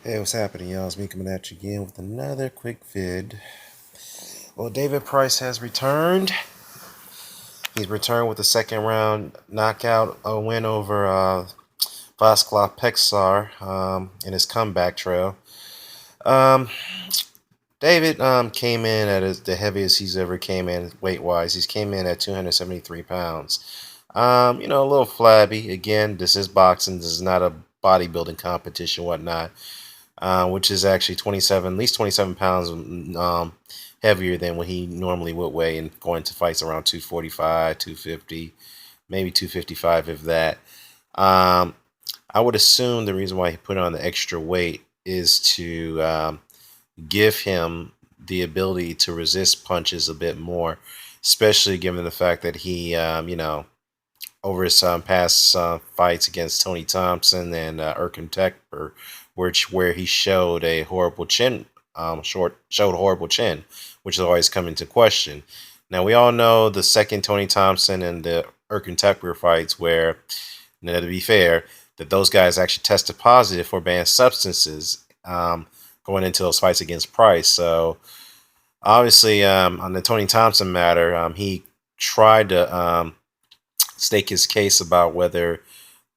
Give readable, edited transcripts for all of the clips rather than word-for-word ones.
Hey, what's happening, y'all? It's me coming at you again with another quick vid. Well, David Price has returned. He's returned with a second round knockout, a win over Vaclav Pejsar in his comeback trail. Um, David came in at the heaviest he's ever came in weight-wise. He's came in at 273 pounds. A little flabby. Again, this is boxing. This is not a bodybuilding competition, whatnot. Which is actually at least 27 pounds heavier than what he normally would weigh, and going to fights around 245, 250, maybe 255 if that. Um, I would assume the reason why he put on the extra weight is to give him the ability to resist punches a bit more, especially given the fact that he, over his past fights against Tony Thompson and Erkan Tekber, where he showed a horrible chin, showed a horrible chin, which is always come into question. Now we all know the second Tony Thompson and the Erkan Tekber fights, where, now to be fair, that those guys actually tested positive for banned substances going into those fights against Price. So obviously, on the Tony Thompson matter, he tried to stake his case about whether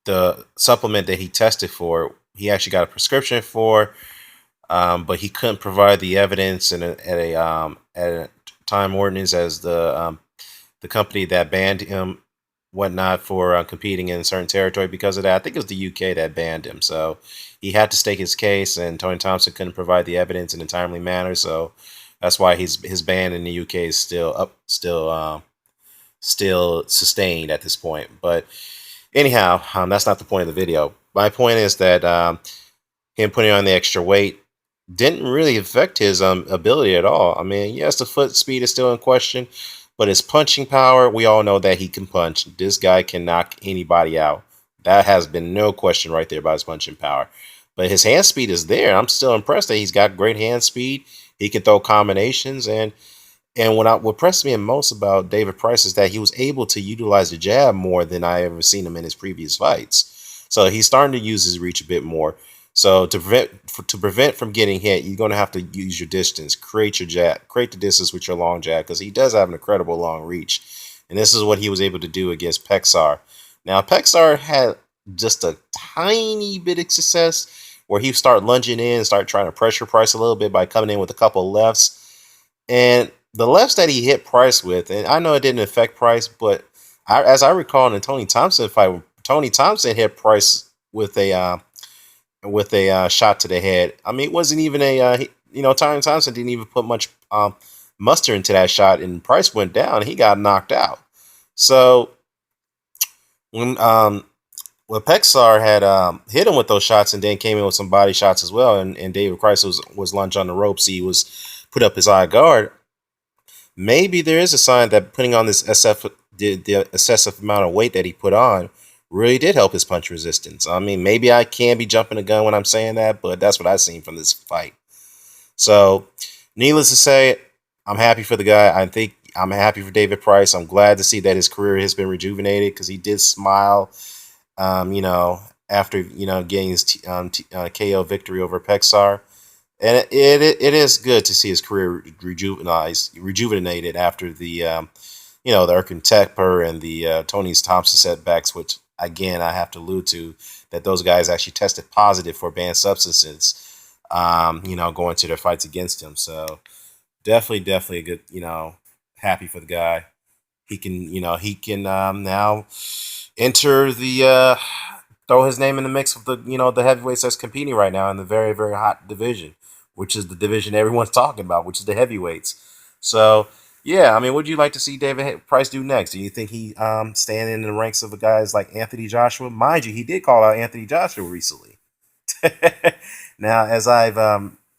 the supplement that he tested for, he actually got a prescription for, but he couldn't provide the evidence at a time ordinance as the company that banned him, whatnot, for competing in a certain territory because of that. I think it was the UK that banned him, so he had to stake his case, and Tony Thompson couldn't provide the evidence in a timely manner, so that's why his ban in the UK is still sustained at this point. But anyhow, that's not the point of the video. My point is that him putting on the extra weight didn't really affect his ability at all. I mean, yes, the foot speed is still in question, but his punching power, we all know that he can punch. This guy can knock anybody out. That has been no question right there about his punching power. But his hand speed is there. I'm still impressed that he's got great hand speed. He can throw combinations, and what impressed me most about David Price is that he was able to utilize the jab more than I ever seen him in his previous fights. So he's starting to use his reach a bit more. So to prevent from getting hit, you're going to have to use your distance, create your jab, create the distance with your long jab, because he does have an incredible long reach, and this is what he was able to do against Pejsar. Now Pejsar had just a tiny bit of success where he started lunging in, start trying to pressure Price a little bit by coming in with a couple of lefts. And the lefts that he hit Price with, and I know it didn't affect Price, but as I recall in the Tony Thompson fight, Tony Thompson hit Price with a shot to the head. I mean, it wasn't even Tony Thompson didn't even put much muster into that shot, and Price went down. He got knocked out. So when Pejsar had hit him with those shots and then came in with some body shots as well, and David Price was lunged on the ropes, he was put up his eye guard. Maybe there is a sign that putting on this the excessive amount of weight that he put on really did help his punch resistance. I mean, maybe I can be jumping the gun when I'm saying that, but that's what I've seen from this fight. So, needless to say, I'm happy for the guy. I think I'm happy for David Price. I'm glad to see that his career has been rejuvenated, because he did smile, after getting his KO victory over Pejsar. And it is good to see his career rejuvenated after the the Erkan Tekper and the Tony Thompson setbacks, which again I have to allude to, that those guys actually tested positive for banned substances, going to their fights against him. So definitely a good, happy for the guy. He can now enter the throw his name in the mix of the heavyweights that's competing right now in the very, very hot division, which is the division everyone's talking about, which is the heavyweights. So yeah, I mean, what would you like to see David Price do next? Do you think he stand in the ranks of the guys like Anthony Joshua? Mind you, he did call out Anthony Joshua recently. Now, as I've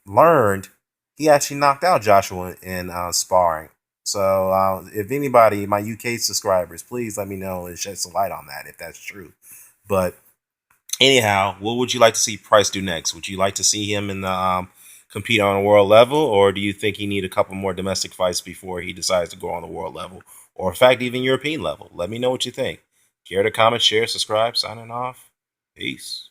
learned, he actually knocked out Joshua in sparring. So if anybody, my UK subscribers, please let me know and shed some light on that if that's true. But anyhow, what would you like to see Price do next? Would you like to see him in the compete on a world level, or do you think he need a couple more domestic fights before he decides to go on the world level, or in fact even European level? Let me know what you think. Care to comment, share, subscribe. Signing off. Peace.